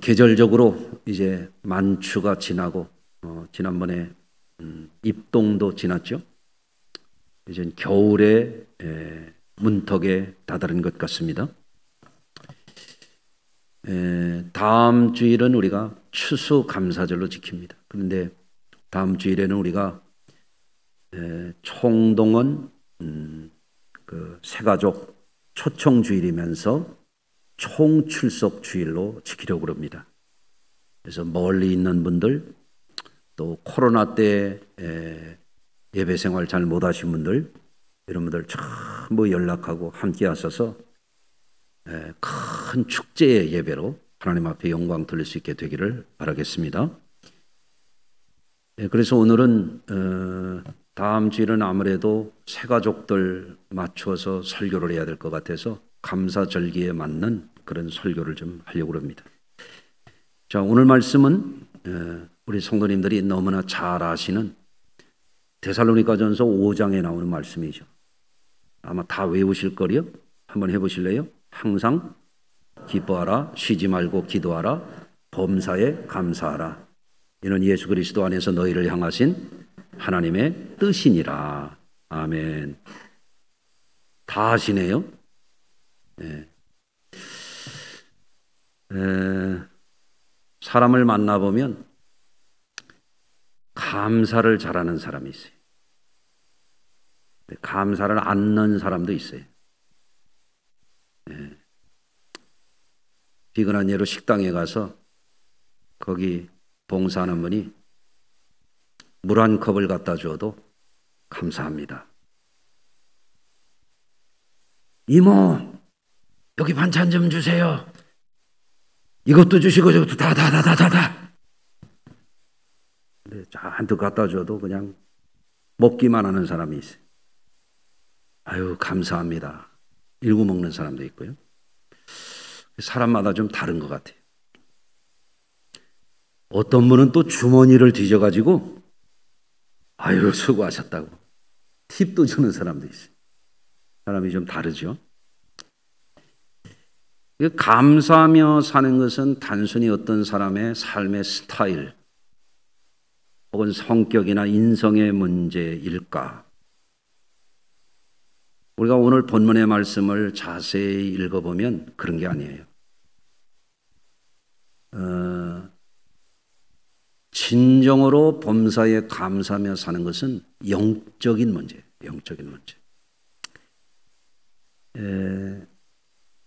계절적으로 이제 만추가 지나고 지난번에 입동도 지났죠. 이제 겨울의 문턱에 다다른 것 같습니다. 다음 주일은 우리가 추수감사절로 지킵니다. 그런데 다음 주일에는 우리가 총동원 그 새가족 초청주일이면서 총출석주일로 지키려고 합니다. 그래서 멀리 있는 분들, 또 코로나 때 예배생활 잘 못하신 분들, 이런 분들 전부 연락하고 함께 하셔서 큰 축제의 예배로 하나님 앞에 영광 돌릴 수 있게 되기를 바라겠습니다. 그래서 오늘은 다음 주일은 아무래도 새가족들 맞추어서 설교를 해야 될 것 같아서 감사절기에 맞는 그런 설교를 좀 하려고 합니다. 자, 오늘 말씀은 우리 성도님들이 너무나 잘 아시는 데살로니가전서 5장에 나오는 말씀이죠. 아마 다 외우실 거리요. 한번 해보실래요? 항상 기뻐하라, 쉬지 말고 기도하라, 범사에 감사하라. 이는 예수 그리스도 안에서 너희를 향하신 하나님의 뜻이니라. 아멘. 다 아시네요. 사람을 만나보면 감사를 잘하는 사람이 있어요. 감사를 않는 사람도 있어요. 비근한 예로 식당에 가서 거기 봉사하는 분이 물 한 컵을 갖다 줘도 감사합니다. 이모, 여기 반찬 좀 주세요. 이것도 주시고 저것도 다. 근데 잔뜩 갖다 줘도 그냥 먹기만 하는 사람이 있어요. 아유, 감사합니다. 일구 먹는 사람도 있고요. 사람마다 좀 다른 것 같아요. 어떤 분은 또 주머니를 뒤져가지고 아유, 수고하셨다고 팁도 주는 사람도 있어요. 사람이 좀 다르죠. 감사하며 사는 것은 단순히 어떤 사람의 삶의 스타일 혹은 성격이나 인성의 문제일까? 우리가 오늘 본문의 말씀을 자세히 읽어보면 그런 게 아니에요. 진정으로 범사에 감사하며 사는 것은 영적인 문제예요. 영적인 문제.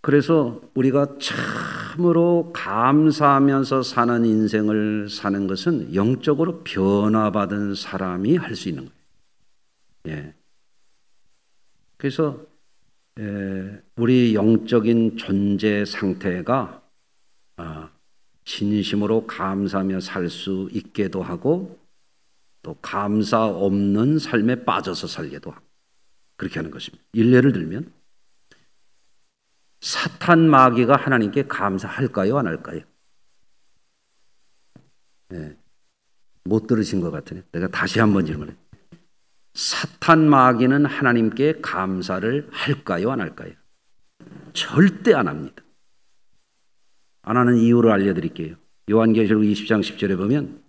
그래서 우리가 참으로 감사하면서 사는 인생을 사는 것은 영적으로 변화받은 사람이 할 수 있는 거예요. 예. 그래서 우리 영적인 존재 상태가 진심으로 감사하며 살 수 있게도 하고 또 감사 없는 삶에 빠져서 살게도 하고 그렇게 하는 것입니다. 일례를 들면 사탄 마귀가 하나님께 감사할까요? 안 할까요? 못 들으신 것 같으네. 내가 다시 한번 질문해. 사탄 마귀는 하나님께 감사를 할까요? 안 할까요? 절대 안 합니다. 안 하는 이유를 알려드릴게요. 요한계시록 20장 10절에 보면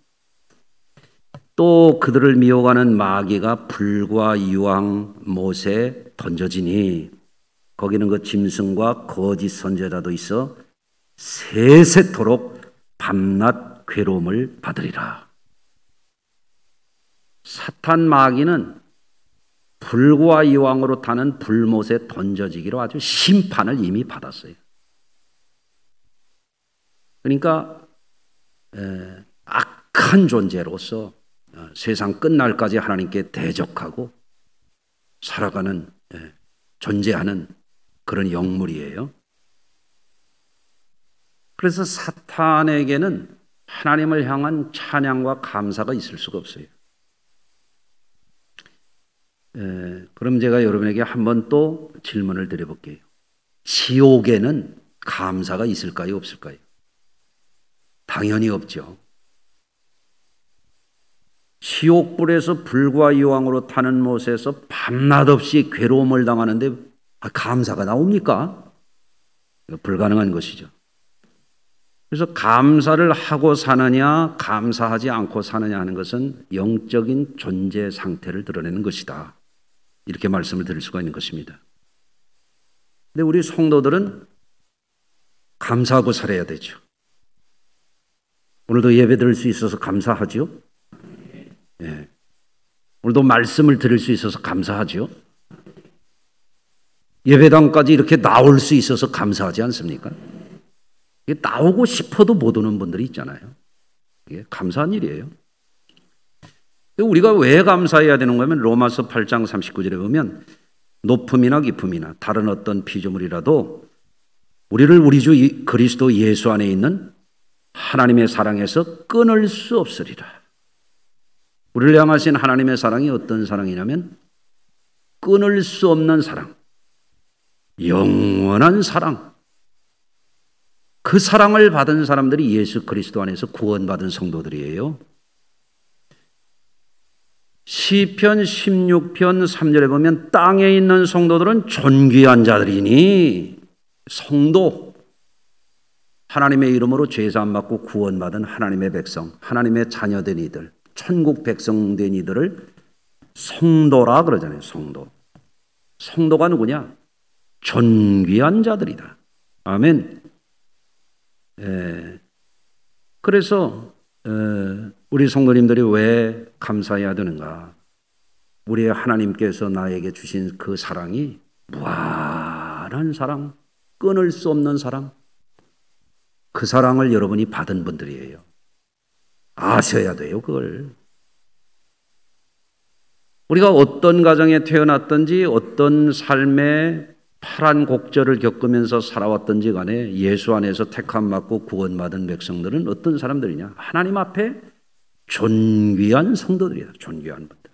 또 그들을 미혹하는 마귀가 불과 유황 못에 던져지니 거기는 그 짐승과 거짓 선지자도 있어 세세토록 밤낮 괴로움을 받으리라. 사탄 마귀는 불과 이왕으로 타는 불못에 던져지기로 아주 심판을 이미 받았어요. 그러니까 악한 존재로서 세상 끝날까지 하나님께 대적하고 살아가는 존재하는 그런 영물이에요. 그래서 사탄에게는 하나님을 향한 찬양과 감사가 있을 수가 없어요. 그럼 제가 여러분에게 한번 또 질문을 드려볼게요. 지옥에는 감사가 있을까요? 없을까요? 당연히 없죠. 지옥불에서 불과 이왕으로 타는 못에서 밤낮 없이 괴로움을 당하는데 감사가 나옵니까? 불가능한 것이죠. 그래서 감사를 하고 사느냐, 감사하지 않고 사느냐 하는 것은 영적인 존재 상태를 드러내는 것이다. 이렇게 말씀을 드릴 수가 있는 것입니다. 근데 우리 성도들은 감사하고 살아야 되죠. 오늘도 예배 드릴 수 있어서 감사하죠. 예. 오늘도 말씀을 들을 수 있어서 감사하죠. 예배당까지 이렇게 나올 수 있어서 감사하지 않습니까? 나오고 싶어도 못 오는 분들이 있잖아요. 이게 감사한 일이에요. 우리가 왜 감사해야 되는 거냐면 로마서 8장 39절에 보면 높음이나 깊음이나 다른 어떤 피조물이라도 우리를 우리 주 그리스도 예수 안에 있는 하나님의 사랑에서 끊을 수 없으리라. 우리를 향하신 하나님의 사랑이 어떤 사랑이냐면 끊을 수 없는 사랑, 영원한 사랑. 그 사랑을 받은 사람들이 예수 그리스도 안에서 구원받은 성도들이에요. 시편 16편 3절에 보면 땅에 있는 성도들은 존귀한 자들이니, 성도, 하나님의 이름으로 죄사함 받고 구원받은 하나님의 백성, 하나님의 자녀된 이들, 천국 백성된 이들을 성도라 그러잖아요. 성도. 성도가 누구냐? 존귀한 자들이다. 아멘. 그래서 우리 성도님들이 왜 감사해야 되는가? 우리의 하나님께서 나에게 주신 그 사랑이 무한한 사랑, 끊을 수 없는 사랑, 그 사랑을 여러분이 받은 분들이에요. 아셔야 돼요, 그걸. 우리가 어떤 가정에 태어났든지 어떤 삶의 파란 곡절을 겪으면서 살아왔든지 간에 예수 안에서 택함 받고 구원받은 백성들은 어떤 사람들이냐? 하나님 앞에 존귀한 성도들이다. 존귀한 분들.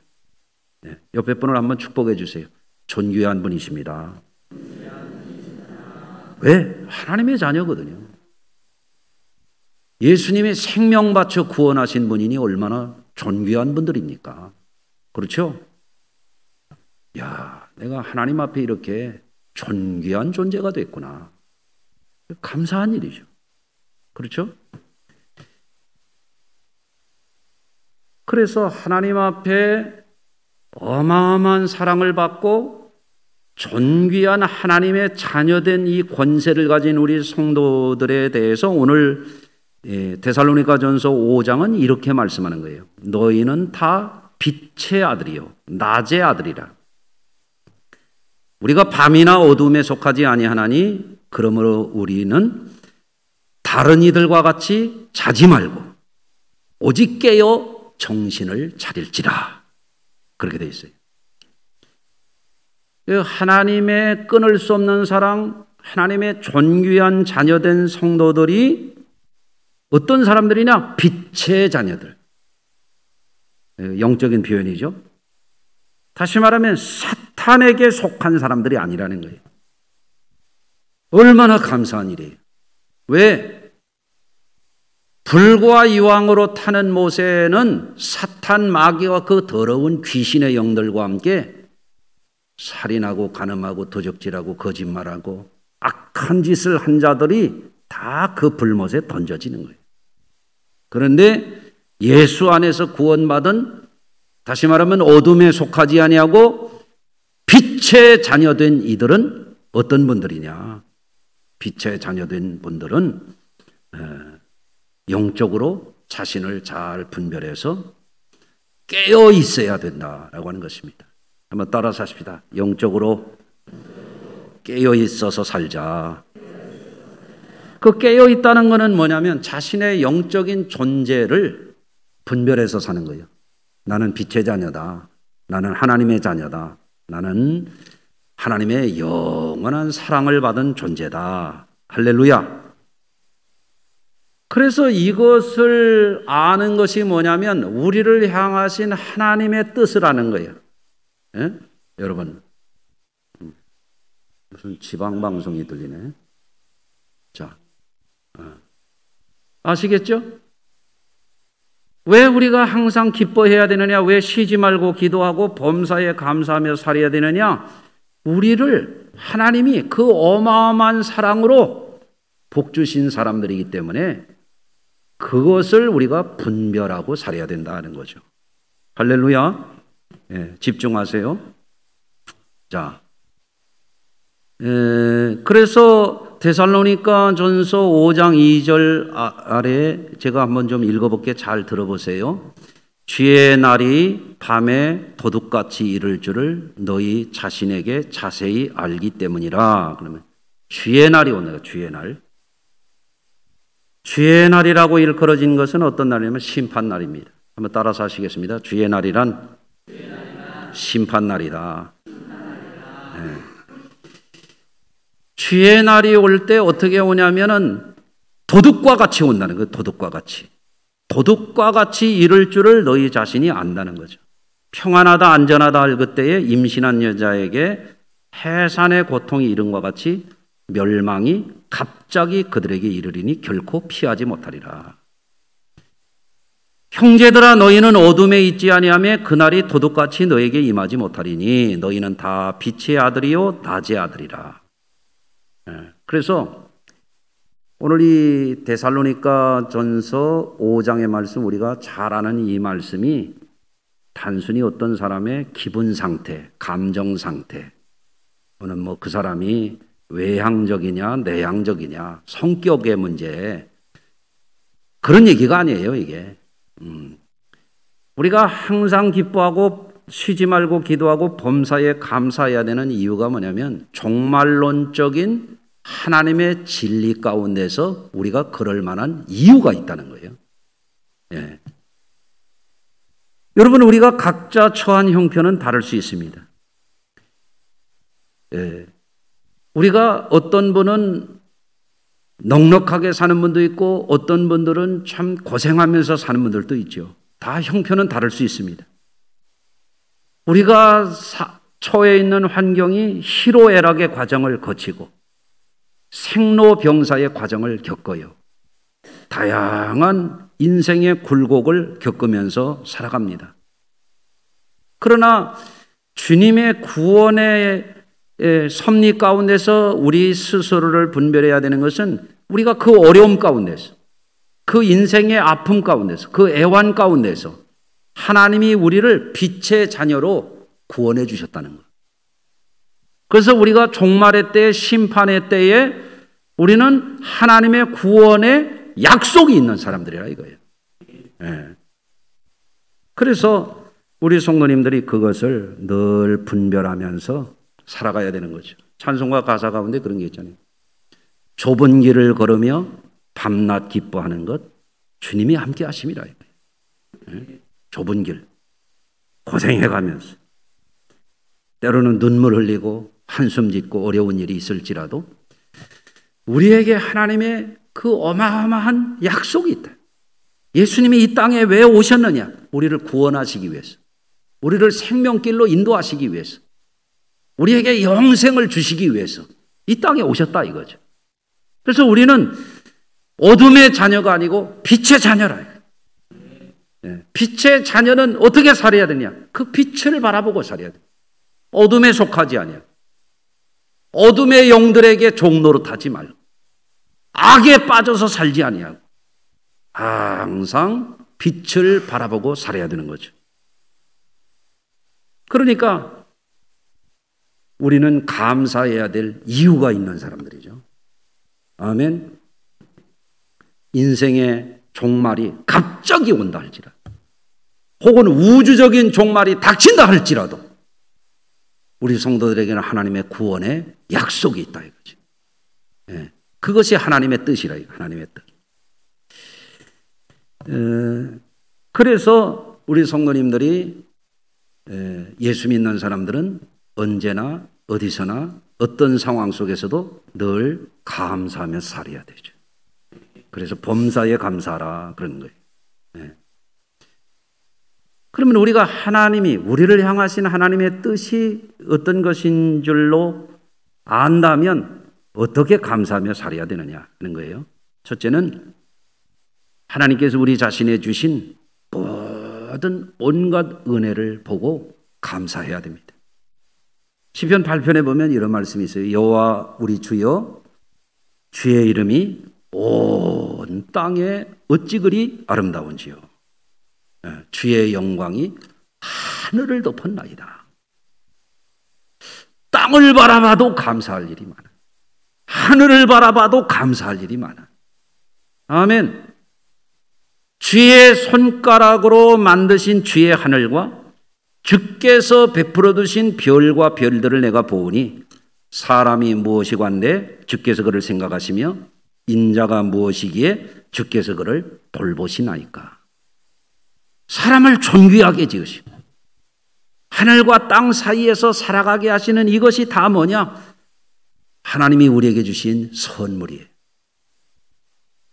네, 옆에 분을 한번 축복해 주세요. 존귀한 분이십니다. 왜? 하나님의 자녀거든요. 예수님의 생명 바쳐 구원하신 분이니 얼마나 존귀한 분들입니까? 그렇죠? 야, 내가 하나님 앞에 이렇게 존귀한 존재가 됐구나. 감사한 일이죠. 그렇죠? 그래서 하나님 앞에 어마어마한 사랑을 받고 존귀한 하나님의 자녀된 이 권세를 가진 우리 성도들에 대해서 오늘 데살로니가전서 5장은 이렇게 말씀하는 거예요. 너희는 다 빛의 아들이요 낮의 아들이라. 우리가 밤이나 어둠에 속하지 아니하나니 그러므로 우리는 다른 이들과 같이 자지 말고 오직 깨어 정신을 차릴지라. 그렇게 돼 있어요. 하나님의 끊을 수 없는 사랑, 하나님의 존귀한 자녀된 성도들이 어떤 사람들이냐? 빛의 자녀들. 영적인 표현이죠. 다시 말하면 사탄에게 속한 사람들이 아니라는 거예요. 얼마나 감사한 일이에요. 왜? 불과 이왕으로 타는 모세는 사탄 마귀와 그 더러운 귀신의 영들과 함께 살인하고 간음하고 도적질하고 거짓말하고 악한 짓을 한 자들이 다 그 불못에 던져지는 거예요. 그런데 예수 안에서 구원받은, 다시 말하면 어둠에 속하지 아니하고 빛의 자녀된 이들은 어떤 분들이냐? 빛의 자녀된 분들은 영적으로 자신을 잘 분별해서 깨어 있어야 된다라고 하는 것입니다. 한번 따라서 하십시다. 영적으로 깨어 있어서 살자. 그 깨어 있다는 것은 뭐냐면 자신의 영적인 존재를 분별해서 사는 거예요. 나는 빛의 자녀다. 나는 하나님의 자녀다. 나는 하나님의 영원한 사랑을 받은 존재다. 할렐루야. 그래서 이것을 아는 것이 뭐냐면 우리를 향하신 하나님의 뜻을 아는 거예요. 예? 여러분, 무슨 지방방송이 들리네. 자, 아시겠죠? 왜 우리가 항상 기뻐해야 되느냐? 왜 쉬지 말고 기도하고 범사에 감사하며 살아야 되느냐? 우리를 하나님이 그 어마어마한 사랑으로 복 주신 사람들이기 때문에 그것을 우리가 분별하고 살아야 된다는 거죠. 할렐루야. 예, 집중하세요. 자, 그래서 데살로니가 전서 5장 2절 아래 제가 한번 좀 읽어볼게. 잘 들어보세요. 주의 날이 밤에 도둑같이 이를 줄을 너희 자신에게 자세히 알기 때문이라. 그러면 주의 날이 오늘 주의 날. 주의 날이라고 일컬어진 것은 어떤 날이냐면 심판날입니다. 한번 따라서 하시겠습니다. 주의 날이란 심판날이다. 네. 주의 날이 올 때 어떻게 오냐면은 도둑과 같이 온다는 거예요. 도둑과 같이. 도둑과 같이 이를 줄을 너희 자신이 안다는 거죠. 평안하다 안전하다 할 그때에 임신한 여자에게 해산의 고통이 이른과 같이 멸망이 갑자기 그들에게 이르리니 결코 피하지 못하리라. 형제들아 너희는 어둠에 있지 아니하며 그날이 도둑같이 너에게 임하지 못하리니 너희는 다 빛의 아들이요 낮의 아들이라. 그래서 오늘 이 데살로니가 전서 5장의 말씀 우리가 잘 아는 이 말씀이 단순히 어떤 사람의 기분 상태, 감정 상태 또는 뭐 그 사람이 외향적이냐 내향적이냐 성격의 문제 그런 얘기가 아니에요. 이게 우리가 항상 기뻐하고 쉬지 말고 기도하고 범사에 감사해야 되는 이유가 뭐냐면 종말론적인 하나님의 진리 가운데서 우리가 그럴 만한 이유가 있다는 거예요. 예. 여러분 우리가 각자 처한 형편은 다를 수 있습니다. 예. 우리가 어떤 분은 넉넉하게 사는 분도 있고 어떤 분들은 참 고생하면서 사는 분들도 있죠. 다 형편은 다를 수 있습니다. 우리가 처해 있는 환경이 희로애락의 과정을 거치고 생로병사의 과정을 겪어요. 다양한 인생의 굴곡을 겪으면서 살아갑니다. 그러나 주님의 구원의 섭리 가운데서 우리 스스로를 분별해야 되는 것은 우리가 그 어려움 가운데서 그 인생의 아픔 가운데서 그 애환 가운데서 하나님이 우리를 빛의 자녀로 구원해 주셨다는 것. 그래서 우리가 종말의 때 심판의 때에 우리는 하나님의 구원의 약속이 있는 사람들이라 이거예요. 네. 그래서 우리 성도님들이 그것을 늘 분별하면서 살아가야 되는 거죠. 찬송가 가사 가운데 그런 게 있잖아요. 좁은 길을 걸으며 밤낮 기뻐하는 것 주님이 함께 하심이라. 네? 좁은 길 고생해가면서 때로는 눈물 흘리고 한숨 짓고 어려운 일이 있을지라도 우리에게 하나님의 그 어마어마한 약속이 있다. 예수님이 이 땅에 왜 오셨느냐? 우리를 구원하시기 위해서, 우리를 생명길로 인도하시기 위해서, 우리에게 영생을 주시기 위해서 이 땅에 오셨다 이거죠. 그래서 우리는 어둠의 자녀가 아니고 빛의 자녀라. 빛의 자녀는 어떻게 살아야 되냐? 그 빛을 바라보고 살아야 돼. 어둠에 속하지 아니야. 어둠의 영들에게 종노릇하지 말고 악에 빠져서 살지 아니하고 항상 빛을 바라보고 살아야 되는 거죠. 그러니까 우리는 감사해야 될 이유가 있는 사람들이죠. 아멘. 인생의 종말이 갑자기 온다 할지라도 혹은 우주적인 종말이 닥친다 할지라도 우리 성도들에게는 하나님의 구원의 약속이 있다 이거지. 예, 그것이 하나님의 뜻이라 이거. 하나님의 뜻. 그래서 우리 성도님들이 예수 믿는 사람들은 언제나 어디서나 어떤 상황 속에서도 늘 감사하며 살아야 되죠. 그래서 범사에 감사하라 그런 거예요. 네. 그러면 우리가 하나님이 우리를 향하신 하나님의 뜻이 어떤 것인 줄로 안다면 어떻게 감사하며 살아야 되느냐 하는 거예요. 첫째는 하나님께서 우리 자신에 주신 모든 온갖 은혜를 보고 감사해야 됩니다. 시편 8편에 보면 이런 말씀이 있어요. 여호와 우리 주여 주의 이름이 온 땅에 어찌 그리 아름다운지요. 주의 영광이 하늘을 덮었나이다. 땅을 바라봐도 감사할 일이 많아. 하늘을 바라봐도 감사할 일이 많아. 아멘. 주의 손가락으로 만드신 주의 하늘과 주께서 베풀어 두신 별과 별들을 내가 보으니 사람이 무엇이관데 주께서 그를 생각하시며 인자가 무엇이기에 주께서 그를 돌보시나이까. 사람을 존귀하게 지으시고 하늘과 땅 사이에서 살아가게 하시는 이것이 다 뭐냐? 하나님이 우리에게 주신 선물이에요.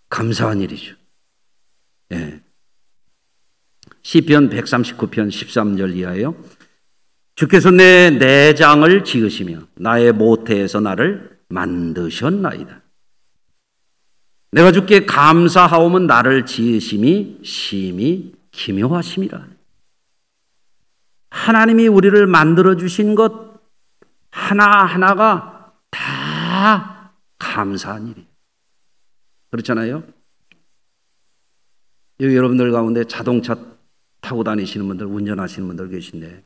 감사한 일이죠. 예. 시편 139편 13절 이하예요. 주께서 내 내장을 지으시며 나의 모태에서 나를 만드셨나이다. 내가 주께 감사하오면 나를 지으심이 심히 기묘하심이라. 하나님이 우리를 만들어 주신 것 하나하나가 다 감사한 일이에요. 그렇잖아요? 여기 여러분들 가운데 자동차 타고 다니시는 분들, 운전하시는 분들 계신데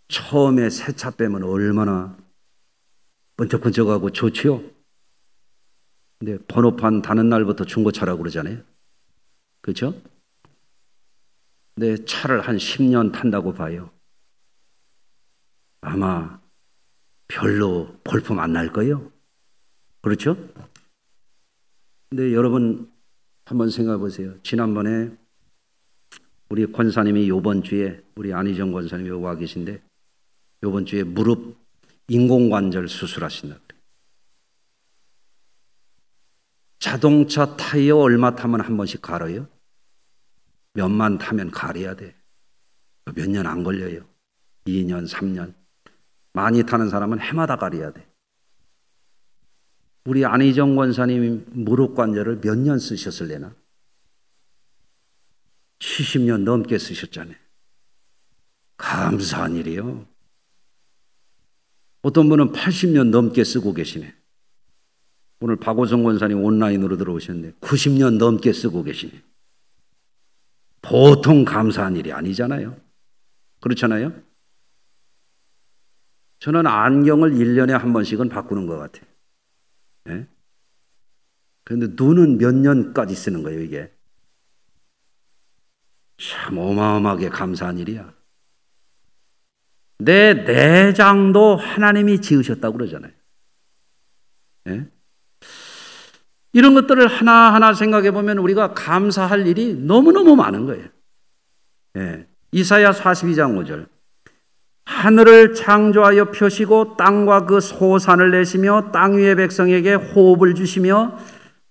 처음에 새 차 빼면 얼마나 번쩍번쩍하고 좋지요? 근데 번호판 다는 날부터 중고차라고 그러잖아요. 그렇죠? 근데 차를 한 10년 탄다고 봐요. 아마 별로 볼품 안 날 거예요. 그렇죠? 근데 여러분 한번 생각해 보세요. 지난번에 우리 권사님이 요번 주에 우리 안희정 권사님이 와 계신데 요번 주에 무릎 인공관절 수술하신다 그래요. 자동차 타이어 얼마 타면 한 번씩 갈아요? 몇만 타면 갈아야 돼. 몇 년 안 걸려요. 2년, 3년. 많이 타는 사람은 해마다 갈아야 돼. 우리 안희정 권사님이 무릎 관절을 몇 년 쓰셨을래나? 70년 넘게 쓰셨잖아요. 감사한 일이요. 어떤 분은 80년 넘게 쓰고 계시네. 오늘 박호성 권사님 온라인으로 들어오셨는데 90년 넘게 쓰고 계시네. 보통 감사한 일이 아니잖아요. 그렇잖아요? 저는 안경을 1년에 한 번씩은 바꾸는 것 같아요. 네? 그런데 눈은 몇 년까지 쓰는 거예요, 이게. 참 어마어마하게 감사한 일이야. 내 내장도 하나님이 지으셨다고 그러잖아요. 네? 이런 것들을 하나하나 생각해 보면 우리가 감사할 일이 너무너무 많은 거예요. 네. 이사야 42장 5절. 하늘을 창조하여 펴시고 땅과 그 소산을 내시며 땅 위의 백성에게 호흡을 주시며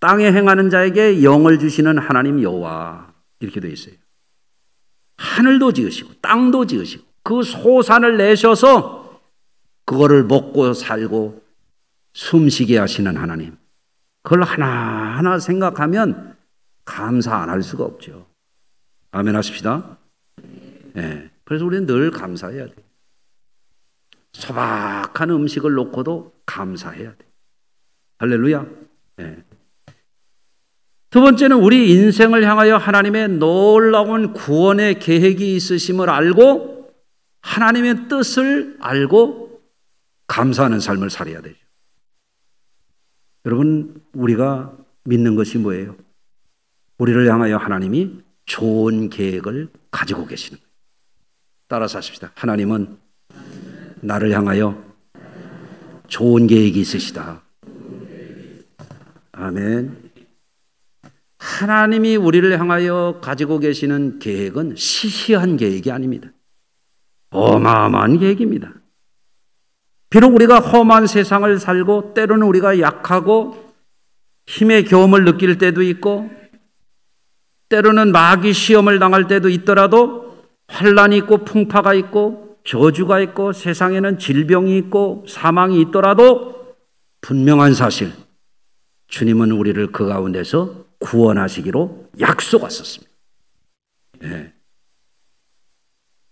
땅에 행하는 자에게 영을 주시는 하나님 여호와. 이렇게 되어 있어요. 하늘도 지으시고 땅도 지으시고 그 소산을 내셔서 그거를 먹고 살고 숨쉬게 하시는 하나님. 그걸 하나하나 생각하면 감사 안 할 수가 없죠. 아멘 하십시다. 네. 그래서 우리는 늘 감사해야 돼요. 소박한 음식을 놓고도 감사해야 돼요. 할렐루야. 네. 두 번째는 우리 인생을 향하여 하나님의 놀라운 구원의 계획이 있으심을 알고 하나님의 뜻을 알고 감사하는 삶을 살아야 되죠. 여러분, 우리가 믿는 것이 뭐예요? 우리를 향하여 하나님이 좋은 계획을 가지고 계시는 거예요. 따라서 하십시다. 하나님은 나를 향하여 좋은 계획이 있으시다. 아멘. 하나님이 우리를 향하여 가지고 계시는 계획은 시시한 계획이 아닙니다. 어마어마한 계획입니다. 비록 우리가 험한 세상을 살고 때로는 우리가 약하고 힘의 겨움을 느낄 때도 있고 때로는 마귀 시험을 당할 때도 있더라도 환난이 있고 풍파가 있고 저주가 있고 세상에는 질병이 있고 사망이 있더라도 분명한 사실, 주님은 우리를 그 가운데서 구원하시기로 약속하셨습니다. 네.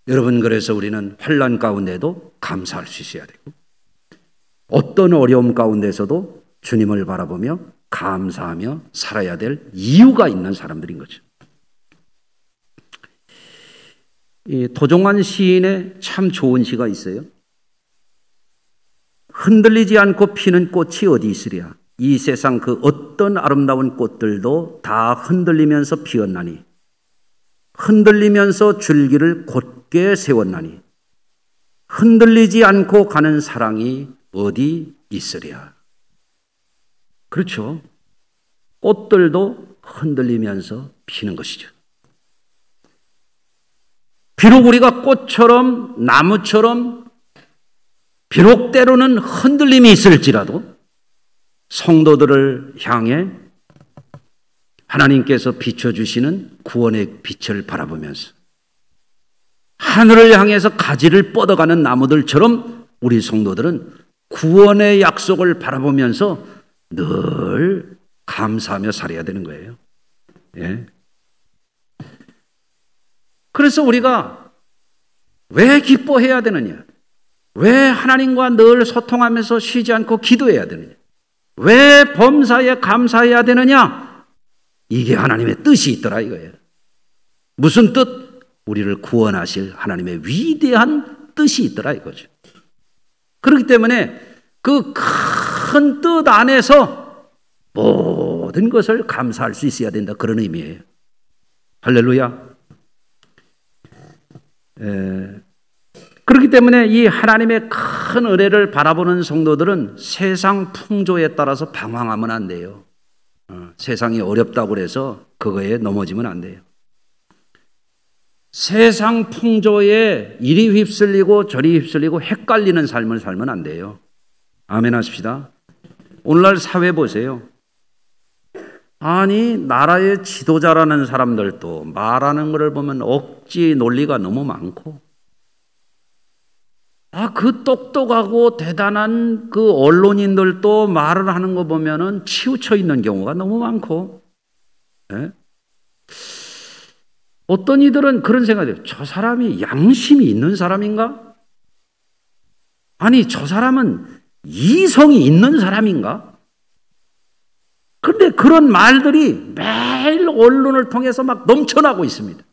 여러분, 그래서 우리는 환난 가운데도 감사할 수 있어야 되고 어떤 어려움 가운데서도 주님을 바라보며 감사하며 살아야 될 이유가 있는 사람들인 거죠. 이 도종환 시인의 참 좋은 시가 있어요. 흔들리지 않고 피는 꽃이 어디 있으랴. 이 세상 그 어떤 아름다운 꽃들도 다 흔들리면서 피었나니 흔들리면서 줄기를 곧게 세웠나니 흔들리지 않고 가는 사랑이 어디 있으랴. 그렇죠. 꽃들도 흔들리면서 피는 것이죠. 비록 우리가 꽃처럼 나무처럼 비록 때로는 흔들림이 있을지라도 성도들을 향해 하나님께서 비춰주시는 구원의 빛을 바라보면서 하늘을 향해서 가지를 뻗어가는 나무들처럼 우리 성도들은 구원의 약속을 바라보면서 늘 감사하며 살아야 되는 거예요. 예. 그래서 우리가 왜 기뻐해야 되느냐? 왜 하나님과 늘 소통하면서 쉬지 않고 기도해야 되느냐? 왜 범사에 감사해야 되느냐? 이게 하나님의 뜻이 있더라 이거예요. 무슨 뜻? 우리를 구원하실 하나님의 위대한 뜻이 있더라 이거죠. 그렇기 때문에 그 큰 뜻 안에서 모든 것을 감사할 수 있어야 된다 그런 의미예요. 할렐루야. 그렇기 때문에 이 하나님의 큰 은혜를 바라보는 성도들은 세상 풍조에 따라서 방황하면 안 돼요. 세상이 어렵다고 해서 그거에 넘어지면 안 돼요. 세상 풍조에 이리 휩쓸리고 저리 휩쓸리고 헷갈리는 삶을 살면 안 돼요. 아멘 하십시다. 오늘날 사회 보세요. 아니 나라의 지도자라는 사람들도 말하는 것을 보면 억지 논리가 너무 많고 그 똑똑하고 대단한 그 언론인들도 말을 하는 거 보면은 치우쳐 있는 경우가 너무 많고 예? 어떤 이들은 그런 생각이 해요. 저 사람이 양심이 있는 사람인가? 아니 저 사람은 이성이 있는 사람인가? 그런데 그런 말들이 매일 언론을 통해서 막 넘쳐나고 있습니다.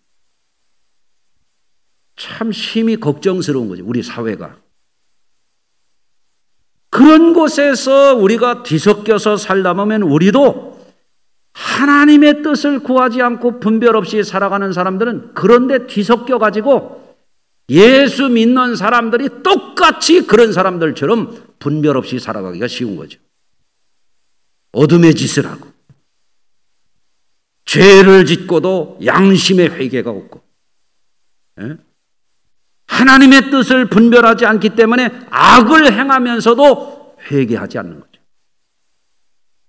참 심히 걱정스러운 거죠. 우리 사회가. 그런 곳에서 우리가 뒤섞여서 살다 보면 우리도 하나님의 뜻을 구하지 않고 분별 없이 살아가는 사람들은 그런데 뒤섞여 가지고 예수 믿는 사람들이 똑같이 그런 사람들처럼 분별 없이 살아가기가 쉬운 거죠. 어둠의 짓을 하고 죄를 짓고도 양심의 회개가 없고 예? 하나님의 뜻을 분별하지 않기 때문에 악을 행하면서도 회개하지 않는 거죠.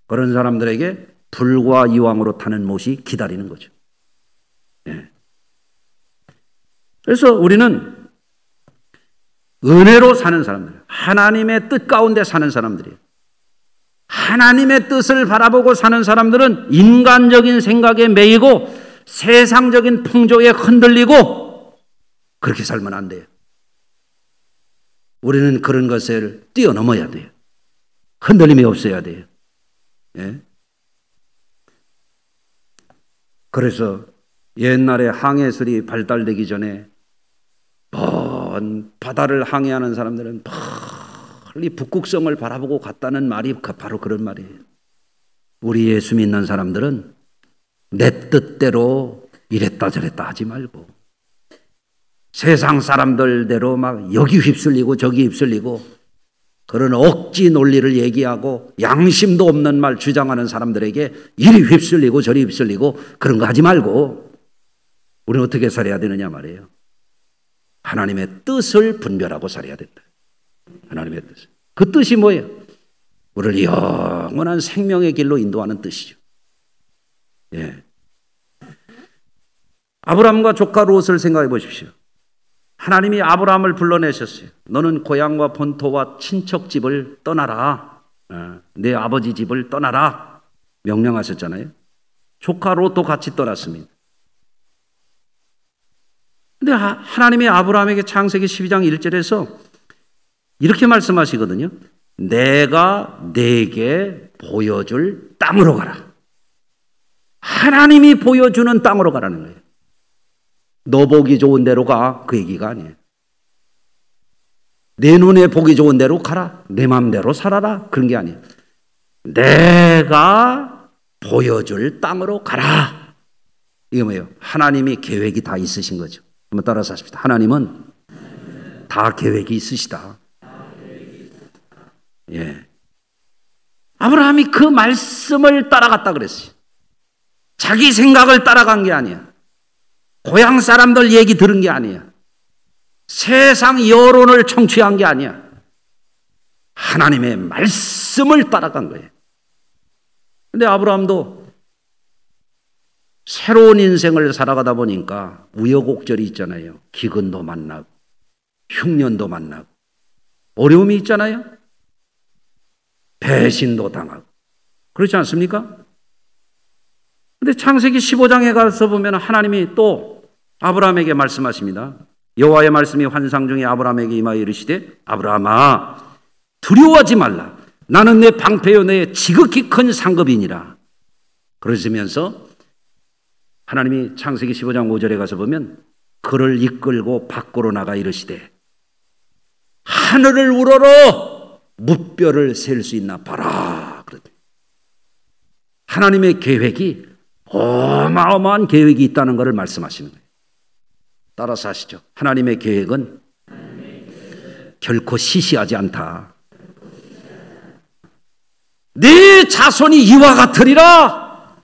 그런 사람들에게 불과 이왕으로 타는 못이 기다리는 거죠. 예. 그래서 우리는 은혜로 사는 사람들, 하나님의 뜻 가운데 사는 사람들이에요. 하나님의 뜻을 바라보고 사는 사람들은 인간적인 생각에 매이고 세상적인 풍조에 흔들리고 그렇게 살면 안 돼요. 우리는 그런 것을 뛰어넘어야 돼요. 흔들림이 없어야 돼요. 예? 그래서 옛날에 항해술이 발달되기 전에 먼 바다를 항해하는 사람들은 빨리 북극성을 바라보고 갔다는 말이 바로 그런 말이에요. 우리 예수 믿는 사람들은 내 뜻대로 이랬다 저랬다 하지 말고 세상 사람들대로 막 여기 휩쓸리고 저기 휩쓸리고 그런 억지 논리를 얘기하고 양심도 없는 말 주장하는 사람들에게 이리 휩쓸리고 저리 휩쓸리고 그런 거 하지 말고 우리는 어떻게 살아야 되느냐 말이에요. 하나님의 뜻을 분별하고 살아야 된다. 하나님의 뜻. 그 뜻이 뭐예요? 우리를 영원한 생명의 길로 인도하는 뜻이죠. 예. 아브라함과 조카 롯을 생각해 보십시오. 하나님이 아브라함을 불러내셨어요. 너는 고향과 본토와 친척 집을 떠나라. 내 아버지 집을 떠나라. 명령하셨잖아요. 조카 롯도 같이 떠났습니다. 근데 하나님이 아브라함에게 창세기 12장 1절에서 이렇게 말씀하시거든요. 내가 네게 보여줄 땅으로 가라. 하나님이 보여주는 땅으로 가라는 거예요. 너 보기 좋은 데로 가, 그 얘기가 아니에요. 내 눈에 보기 좋은 데로 가라, 내 마음대로 살아라, 그런 게 아니에요. 내가 보여줄 땅으로 가라. 이게 뭐예요? 하나님이 계획이 다 있으신 거죠. 한번 따라서 하십시다. 하나님은 다 계획이 있으시다. 예. 아브라함이 그 말씀을 따라갔다 그랬어요. 자기 생각을 따라간 게 아니야. 고향 사람들 얘기 들은 게 아니야. 세상 여론을 청취한 게 아니야. 하나님의 말씀을 따라간 거예요. 근데 아브라함도 새로운 인생을 살아가다 보니까 우여곡절이 있잖아요. 기근도 만나고 흉년도 만나고 어려움이 있잖아요. 배신도 당하고 그렇지 않습니까? 근데 창세기 15장에 가서 보면 하나님이 또 아브라함에게 말씀하십니다. 여호와의 말씀이 환상 중에 아브라함에게 임하여 이르시되 아브라함아 두려워하지 말라. 나는 내 방패요 내 지극히 큰 상급이니라. 그러시면서 하나님이 창세기 15장 5절에 가서 보면 그를 이끌고 밖으로 나가 이르시되 하늘을 우러러 무뼈를 셀 수 있나 봐라. 그러더니 하나님의 계획이 어마어마한 계획이 있다는 것을 말씀하시는 거예요. 따라서 하시죠. 하나님의 계획은 결코 시시하지 않다. 내 자손이 이와 같으리라.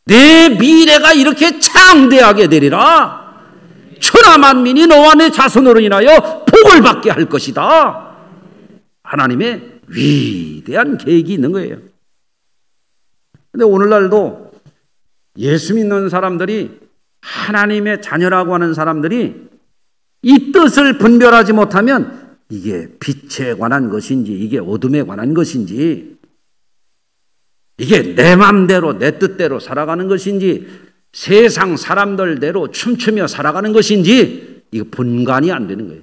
내 미래가 이렇게 창대하게 되리라. 천하 만민이 너와 내 자손으로 인하여 복을 받게 할 것이다. 하나님의 위대한 계획이 있는 거예요. 근데 오늘날도 예수 믿는 사람들이 하나님의 자녀라고 하는 사람들이 이 뜻을 분별하지 못하면 이게 빛에 관한 것인지 이게 어둠에 관한 것인지 이게 내 맘대로 내 뜻대로 살아가는 것인지 세상 사람들대로 춤추며 살아가는 것인지 이거 분간이 안 되는 거예요.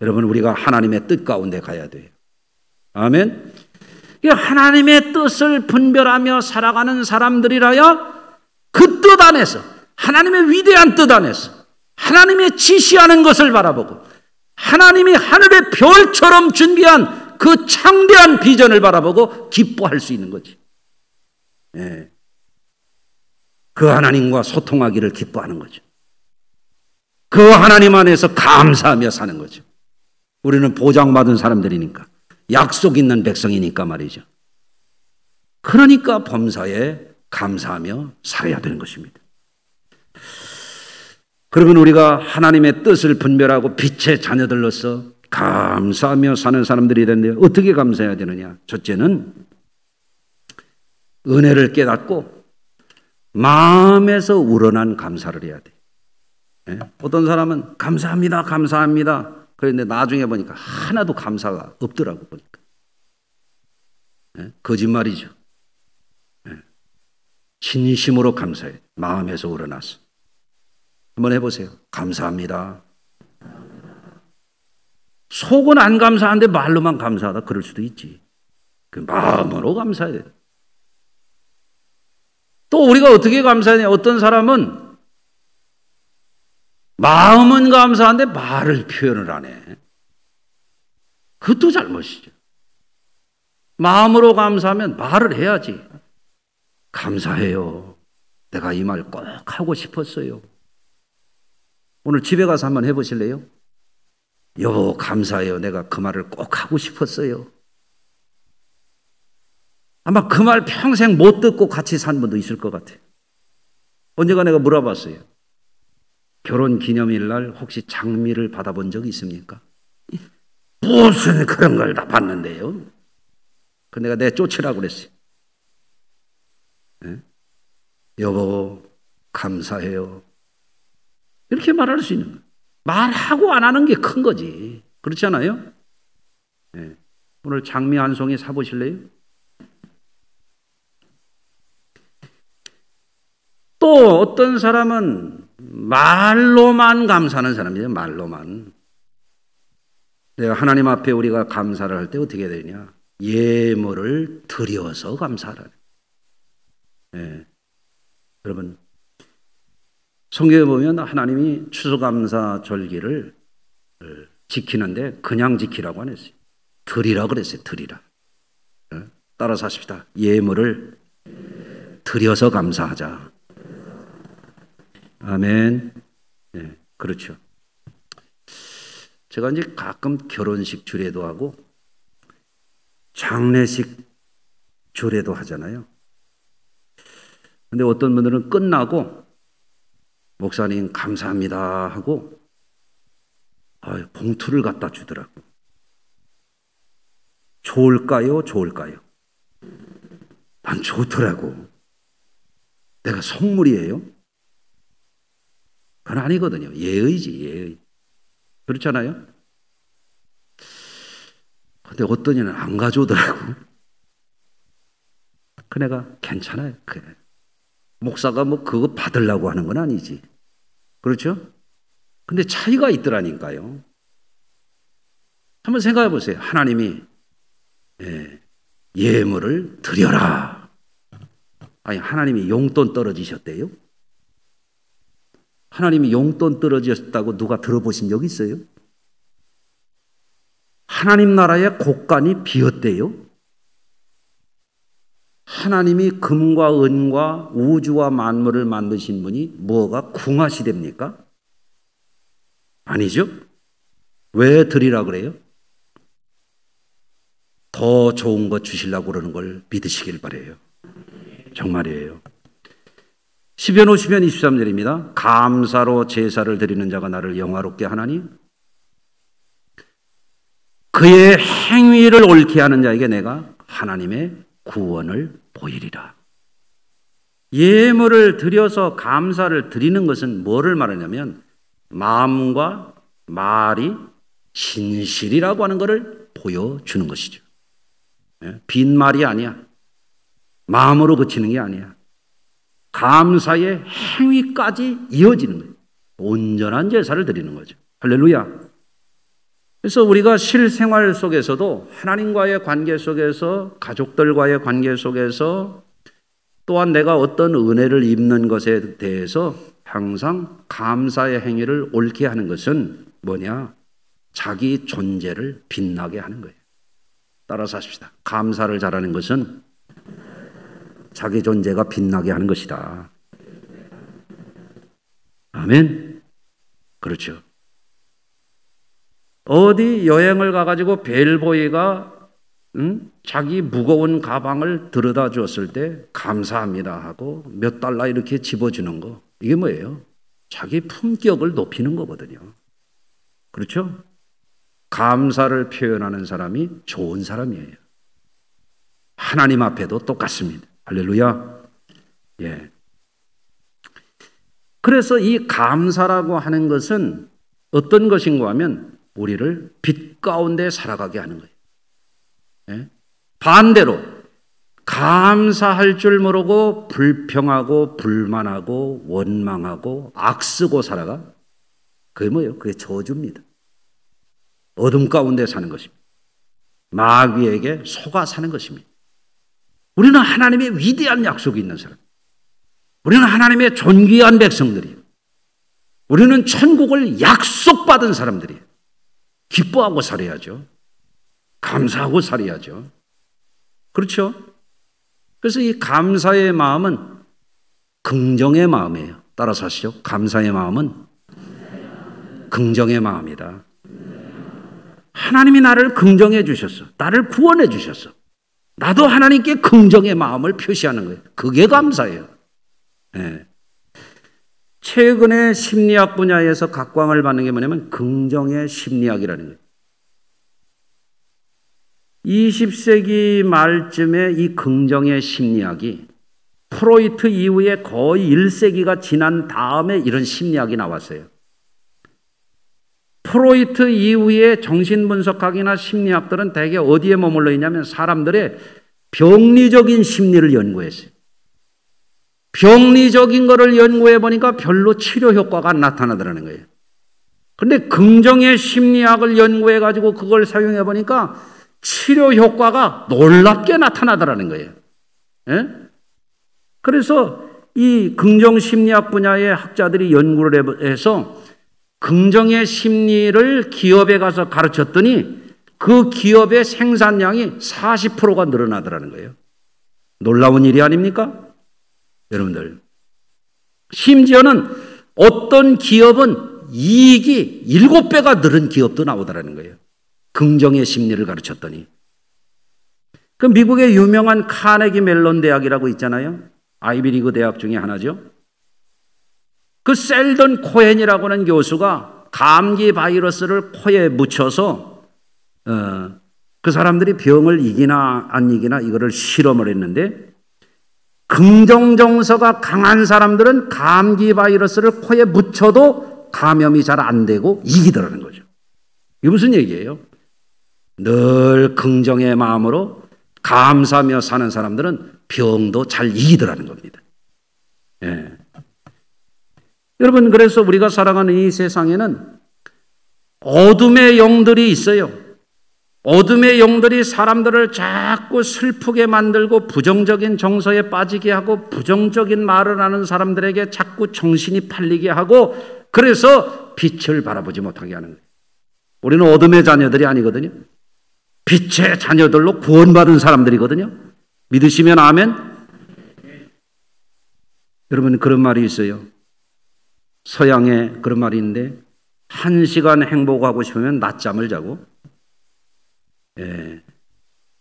여러분 우리가 하나님의 뜻 가운데 가야 돼요. 아멘. 하나님의 뜻을 분별하며 살아가는 사람들이라야 그 뜻 안에서 하나님의 위대한 뜻 안에서 하나님의 지시하는 것을 바라보고 하나님이 하늘의 별처럼 준비한 그 창대한 비전을 바라보고 기뻐할 수 있는 거지. 예. 그 하나님과 소통하기를 기뻐하는 거죠. 그 하나님 안에서 감사하며 사는 거죠. 우리는 보장받은 사람들이니까 약속 있는 백성이니까 말이죠. 그러니까 범사에 감사하며 살아야 되는 것입니다. 그러면 우리가 하나님의 뜻을 분별하고 빛의 자녀들로서 감사하며 사는 사람들이 되는데 어떻게 감사해야 되느냐? 첫째는 은혜를 깨닫고 마음에서 우러난 감사를 해야 돼. 예? 어떤 사람은 감사합니다, 감사합니다. 그런데 나중에 보니까 하나도 감사가 없더라고 보니까. 예? 거짓말이죠. 예? 진심으로 감사해. 마음에서 우러나서. 한번 해보세요. 감사합니다. 속은 안 감사한데 말로만 감사하다 그럴 수도 있지. 그 마음으로 감사해야 돼. 또 우리가 어떻게 감사하냐? 어떤 사람은 마음은 감사한데 말을 표현을 안 해. 그것도 잘못이죠. 마음으로 감사하면 말을 해야지. 감사해요. 내가 이 말 꼭 하고 싶었어요. 오늘 집에 가서 한번 해보실래요? 여보 감사해요. 내가 그 말을 꼭 하고 싶었어요. 아마 그 말 평생 못 듣고 같이 산 분도 있을 것 같아요. 언제가 내가 물어봤어요. 결혼 기념일 날 혹시 장미를 받아본 적이 있습니까? 무슨 그런 걸 다 받는데요. 그 내가 내 쫓으라고 그랬어요. 네? 여보 감사해요. 이렇게 말할 수 있는 거예요. 말하고 안 하는 게 큰 거지. 그렇지 않아요? 네. 오늘 장미 한 송이 사보실래요? 또 어떤 사람은 말로만 감사하는 사람이에요. 말로만. 내가 하나님 앞에 우리가 감사를 할 때 어떻게 해야 되냐? 예물을 드려서 감사하라. 예. 여러분, 성경에 보면 하나님이 추수감사절기를 지키는데 그냥 지키라고 안 했어요. 드리라 그랬어요. 드리라. 따라서 하십시다. 예물을 드려서 감사하자. 아멘. 네, 그렇죠. 제가 이제 가끔 결혼식 주례도 하고 장례식 주례도 하잖아요. 근데 어떤 분들은 끝나고 목사님 감사합니다 하고 봉투를 갖다 주더라고. 좋을까요? 좋을까요? 난 좋더라고. 내가 선물이에요? 그건 아니거든요. 예의지, 예의. 그렇잖아요? 근데 어떤 이는 안 가져오더라고. 그 내가 괜찮아요. 그래. 목사가 뭐 그거 받으려고 하는 건 아니지. 그렇죠? 근데 차이가 있더라니까요. 한번 생각해 보세요. 하나님이 예물을 드려라. 아니, 하나님이 용돈 떨어지셨대요? 하나님이 용돈 떨어지셨다고 누가 들어보신 적 있어요? 하나님 나라의 곳간이 비었대요? 하나님이 금과 은과 우주와 만물을 만드신 분이 뭐가 궁하시됩니까? 아니죠? 왜 드리라 그래요? 더 좋은 것 주시려고 그러는 걸 믿으시길 바라요. 정말이에요. 시편 50편 23절입니다. 감사로 제사를 드리는 자가 나를 영화롭게 하나니 그의 행위를 옳게 하는 자에게 내가 하나님의 구원을 보이리라. 예물을 드려서 감사를 드리는 것은 뭐를 말하냐면 마음과 말이 진실이라고 하는 것을 보여주는 것이죠. 빈말이 아니야. 마음으로 그치는 게 아니야. 감사의 행위까지 이어지는 거예요. 온전한 제사를 드리는 거죠. 할렐루야. 그래서 우리가 실생활 속에서도 하나님과의 관계 속에서 가족들과의 관계 속에서 또한 내가 어떤 은혜를 입는 것에 대해서 항상 감사의 행위를 옳게 하는 것은 뭐냐? 자기 존재를 빛나게 하는 거예요. 따라서 하십시다. 감사를 잘하는 것은 자기 존재가 빛나게 하는 것이다. 아멘. 그렇죠. 어디 여행을 가가지고 벨보이가 자기 무거운 가방을 들여다 주었을 때 감사합니다 하고 몇 달러 이렇게 집어주는 거, 이게 뭐예요? 자기 품격을 높이는 거거든요. 그렇죠? 감사를 표현하는 사람이 좋은 사람이에요. 하나님 앞에도 똑같습니다. 할렐루야. 예. 그래서 이 감사라고 하는 것은 어떤 것인가 하면 우리를 빛 가운데 살아가게 하는 거예요. 예? 반대로 감사할 줄 모르고 불평하고 불만하고 원망하고 악쓰고 살아가, 그게 뭐예요? 그게 저주입니다. 어둠 가운데 사는 것입니다. 마귀에게 속아 사는 것입니다. 우리는 하나님의 위대한 약속이 있는 사람, 우리는 하나님의 존귀한 백성들이에요. 우리는 천국을 약속받은 사람들이에요. 기뻐하고 살아야죠. 감사하고 살아야죠. 그렇죠? 그래서 이 감사의 마음은 긍정의 마음이에요. 따라서 하시죠. 감사의 마음은 긍정의 마음이다. 하나님이 나를 긍정해 주셨어. 나를 구원해 주셨어. 나도 하나님께 긍정의 마음을 표시하는 거예요. 그게 감사예요. 네. 최근에 심리학 분야에서 각광을 받는 게 뭐냐면 긍정의 심리학이라는 거예요. 20세기 말쯤에 이 긍정의 심리학이 프로이트 이후에 거의 1세기가 지난 다음에 이런 심리학이 나왔어요. 프로이트 이후에 정신분석학이나 심리학들은 대개 어디에 머물러 있냐면 사람들의 병리적인 심리를 연구했어요. 병리적인 거를 연구해 보니까 별로 치료 효과가 안 나타나더라는 거예요. 그런데 긍정의 심리학을 연구해 가지고 그걸 사용해 보니까 치료 효과가 놀랍게 나타나더라는 거예요. 예? 그래서 이 긍정심리학 분야의 학자들이 연구를 해서 긍정의 심리를 기업에 가서 가르쳤더니 그 기업의 생산량이 40%가 늘어나더라는 거예요. 놀라운 일이 아닙니까? 여러분들. 심지어는 어떤 기업은 이익이 7배가 늘은 기업도 나오더라는 거예요. 긍정의 심리를 가르쳤더니. 그 미국의 유명한 카네기 멜론 대학이라고 있잖아요. 아이비리그 대학 중에 하나죠. 그 셀던 코헨이라고 하는 교수가 감기 바이러스를 코에 묻혀서 그 사람들이 병을 이기나 안 이기나 이거를 실험을 했는데 긍정 정서가 강한 사람들은 감기 바이러스를 코에 묻혀도 감염이 잘 안 되고 이기더라는 거죠. 이게 무슨 얘기예요? 늘 긍정의 마음으로 감사하며 사는 사람들은 병도 잘 이기더라는 겁니다. 예. 여러분, 그래서 우리가 살아가는 이 세상에는 어둠의 영들이 있어요. 어둠의 영들이 사람들을 자꾸 슬프게 만들고 부정적인 정서에 빠지게 하고 부정적인 말을 하는 사람들에게 자꾸 정신이 팔리게 하고 그래서 빛을 바라보지 못하게 하는 거예요. 우리는 어둠의 자녀들이 아니거든요. 빛의 자녀들로 구원받은 사람들이거든요. 믿으시면 아멘. 여러분, 그런 말이 있어요. 서양에 그런 말이 있는데 1시간 행복하고 싶으면 낮잠을 자고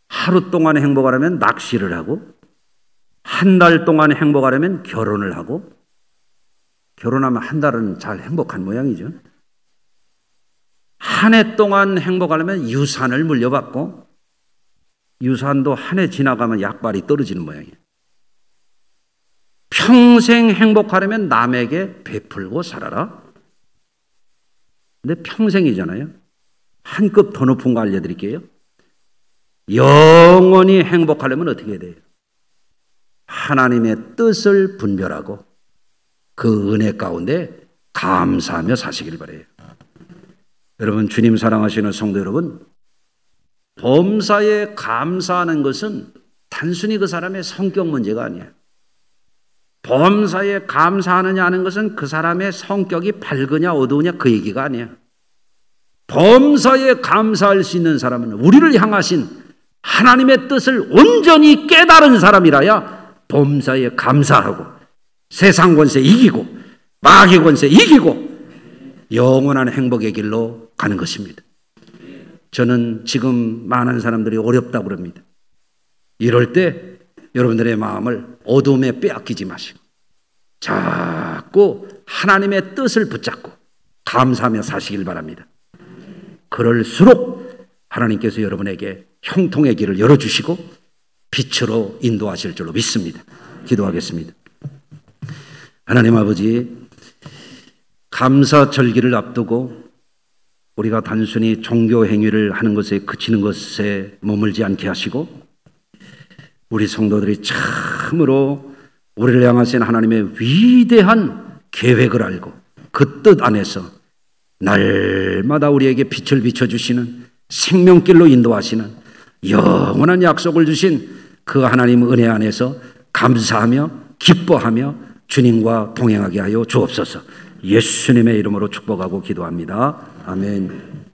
하루 동안 행복하려면 낚시를 하고 한 달 동안 행복하려면 결혼을 하고 결혼하면 한 달은 잘 행복한 모양이죠. 한 해 동안 행복하려면 유산을 물려받고 유산도 한 해 지나가면 약발이 떨어지는 모양이에요. 평생 행복하려면 남에게 베풀고 살아라. 근데 평생이잖아요. 한 급 더 높은 거 알려드릴게요. 영원히 행복하려면 어떻게 해야 돼요? 하나님의 뜻을 분별하고 그 은혜 가운데 감사하며 사시길 바라요. 여러분, 주님 사랑하시는 성도 여러분, 범사에 감사하는 것은 단순히 그 사람의 성격 문제가 아니에요. 범사에 감사하느냐 하는 것은 그 사람의 성격이 밝으냐 어두우냐 그 얘기가 아니에요. 범사에 감사할 수 있는 사람은 우리를 향하신 하나님의 뜻을 온전히 깨달은 사람이라야 범사에 감사하고 세상 권세 이기고 마귀 권세 이기고 영원한 행복의 길로 가는 것입니다. 저는 지금 많은 사람들이 어렵다고 그럽니다. 이럴 때 여러분들의 마음을 어둠에 빼앗기지 마시고 자꾸 하나님의 뜻을 붙잡고 감사하며 사시길 바랍니다. 그럴수록 하나님께서 여러분에게 형통의 길을 열어주시고 빛으로 인도하실 줄로 믿습니다. 기도하겠습니다. 하나님 아버지, 감사절기를 앞두고 우리가 단순히 종교 행위를 하는 것에 그치는 것에 머물지 않게 하시고 우리 성도들이 참으로 우리를 향하신 하나님의 위대한 계획을 알고 그 뜻 안에서 날마다 우리에게 빛을 비춰주시는 생명길로 인도하시는 영원한 약속을 주신 그 하나님 은혜 안에서 감사하며 기뻐하며 주님과 동행하게 하여 주옵소서. 예수님의 이름으로 축복하고 기도합니다. 아멘.